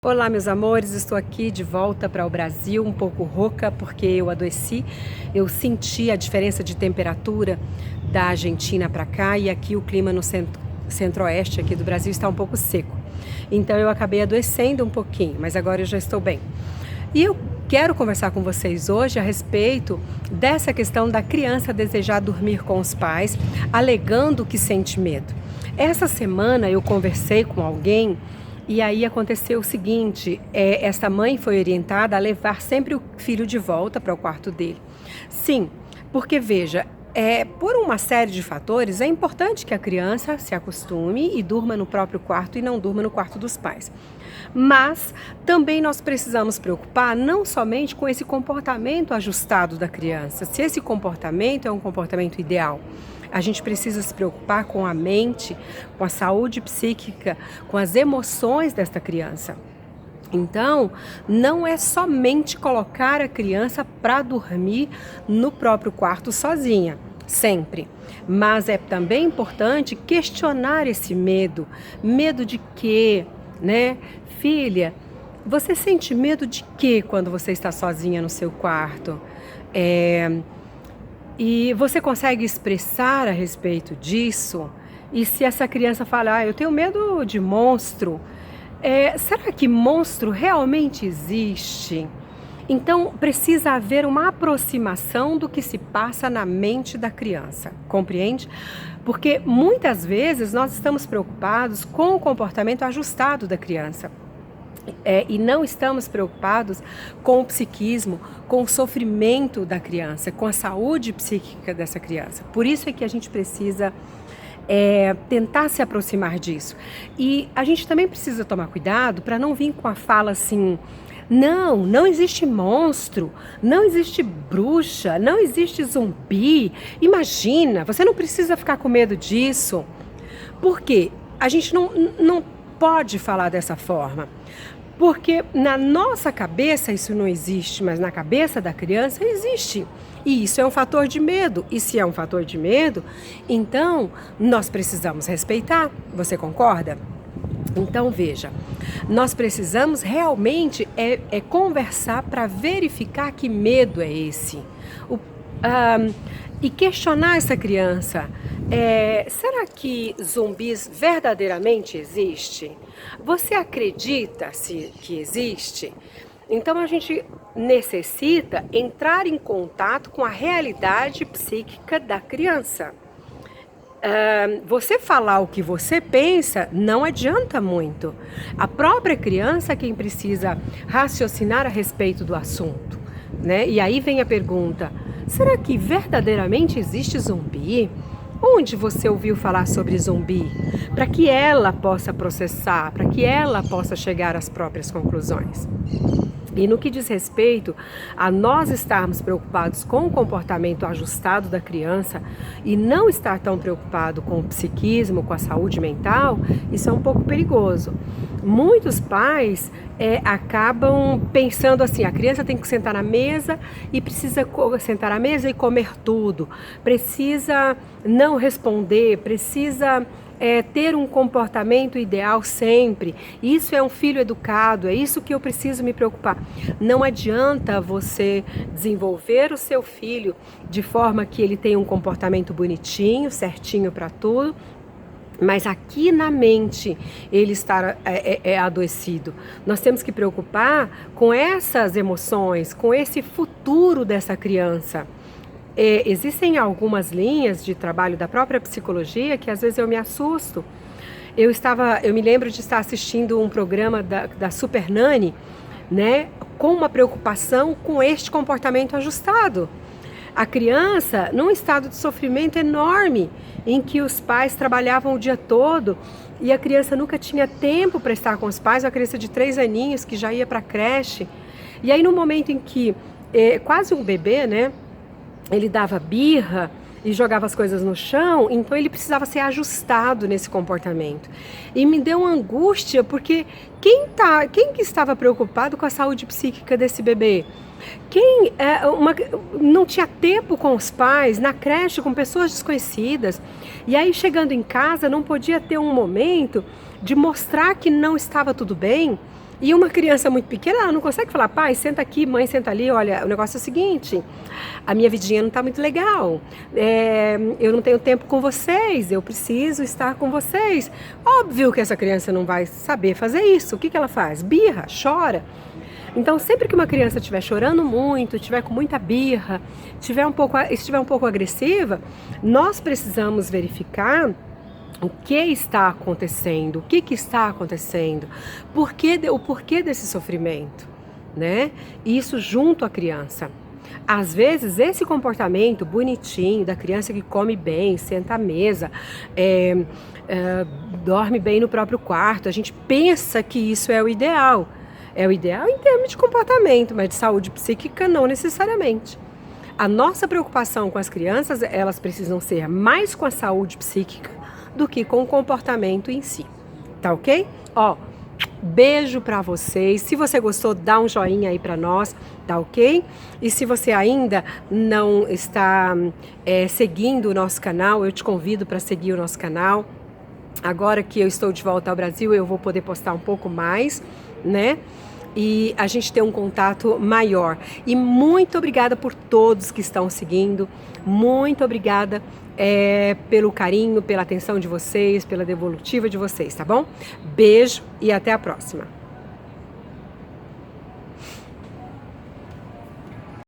Olá, meus amores, estou aqui de volta para o Brasil, um pouco rouca porque eu adoeci. Eu senti a diferença de temperatura da Argentina para cá e aqui o clima no centro-oeste aqui do Brasil está um pouco seco. Então eu acabei adoecendo um pouquinho, mas agora eu já estou bem. E eu quero conversar com vocês hoje a respeito dessa questão da criança desejar dormir com os pais, alegando que sente medo. Essa semana eu conversei com alguém. E aí aconteceu o seguinte, essa mãe foi orientada a levar sempre o filho de volta para o quarto dele. Sim, porque veja, por uma série de fatores, é importante que a criança se acostume e durma no próprio quarto e não durma no quarto dos pais. Mas também nós precisamos preocupar não somente com esse comportamento ajustado da criança, se esse comportamento é um comportamento ideal. A gente precisa se preocupar com a mente, com a saúde psíquica, com as emoções desta criança. Então, não é somente colocar a criança para dormir no próprio quarto sozinha, sempre. Mas é também importante questionar esse medo. Medo de quê, né? Filha, você sente medo de quê quando você está sozinha no seu quarto? E você consegue expressar a respeito disso? E se essa criança falar, eu tenho medo de monstro, será que monstro realmente existe? Então precisa haver uma aproximação do que se passa na mente da criança, compreende? Porque muitas vezes nós estamos preocupados com o comportamento ajustado da criança. E não estamos preocupados com o psiquismo, com o sofrimento da criança, com a saúde psíquica dessa criança. Por isso é que a gente precisa tentar se aproximar disso. E a gente também precisa tomar cuidado para não vir com a fala assim, não existe monstro, não existe bruxa, não existe zumbi. Imagina, você não precisa ficar com medo disso. Por quê? A gente não pode falar dessa forma, porque na nossa cabeça isso não existe, mas na cabeça da criança existe. E isso é um fator de medo. E se é um fator de medo, então nós precisamos respeitar. Você concorda? Então veja, nós precisamos realmente conversar para verificar que medo é esse. E questionar essa criança. Será que zumbis verdadeiramente existem? Você acredita que existe? Então a gente necessita entrar em contato com a realidade psíquica da criança. Você falar o que você pensa não adianta muito. A própria criança é quem precisa raciocinar a respeito do assunto, né? E aí vem a pergunta, será que verdadeiramente existe zumbi? Onde você ouviu falar sobre zumbi? Para que ela possa processar, para que ela possa chegar às próprias conclusões. E no que diz respeito a nós estarmos preocupados com o comportamento ajustado da criança e não estar tão preocupado com o psiquismo, com a saúde mental, isso é um pouco perigoso. Muitos pais acabam pensando assim, a criança tem que sentar na mesa e precisa sentar na mesa e comer tudo, precisa não responder, precisa ter um comportamento ideal sempre. Isso é um filho educado, é isso que eu preciso me preocupar. Não adianta você desenvolver o seu filho de forma que ele tenha um comportamento bonitinho, certinho para tudo, mas aqui na mente ele está adoecido. Nós temos que preocupar com essas emoções, com esse futuro dessa criança. Existem algumas linhas de trabalho da própria psicologia que às vezes eu me assusto. Eu me lembro de estar assistindo um programa da Super Nanny, né, com uma preocupação com este comportamento ajustado. A criança num estado de sofrimento enorme, em que os pais trabalhavam o dia todo e a criança nunca tinha tempo para estar com os pais, uma criança de 3 aninhos que já ia para a creche. E aí no momento em que, quase um bebê, né, ele dava birra e jogava as coisas no chão, então ele precisava ser ajustado nesse comportamento. E me deu uma angústia, porque quem que estava preocupado com a saúde psíquica desse bebê? Quem não tinha tempo com os pais, na creche, com pessoas desconhecidas, e aí chegando em casa não podia ter um momento de mostrar que não estava tudo bem, E uma criança muito pequena, ela não consegue falar, pai, senta aqui, mãe, senta ali, olha, o negócio é o seguinte, a minha vidinha não está muito legal, eu não tenho tempo com vocês, eu preciso estar com vocês. Óbvio que essa criança não vai saber fazer isso. O que ela faz? Birra, chora. Então, sempre que uma criança estiver chorando muito, estiver com muita birra, estiver um pouco agressiva, nós precisamos verificar o que está acontecendo, o que está acontecendo, o porquê desse sofrimento, né? Isso junto à criança. Às vezes, esse comportamento bonitinho da criança que come bem, senta à mesa, dorme bem no próprio quarto, a gente pensa que isso é o ideal. É o ideal em termos de comportamento, mas de saúde psíquica não necessariamente. A nossa preocupação com as crianças, elas precisam ser mais com a saúde psíquica do que com o comportamento em si. Tá ok? Ó, beijo pra vocês. Se você gostou, dá um joinha aí pra nós, tá ok? E se você ainda não está seguindo o nosso canal, eu te convido para seguir o nosso canal. Agora que eu estou de volta ao Brasil, eu vou poder postar um pouco mais, né? E a gente ter um contato maior. E muito obrigada por todos que estão seguindo. Muito obrigada pelo carinho, pela atenção de vocês, pela devolutiva de vocês, tá bom? Beijo e até a próxima.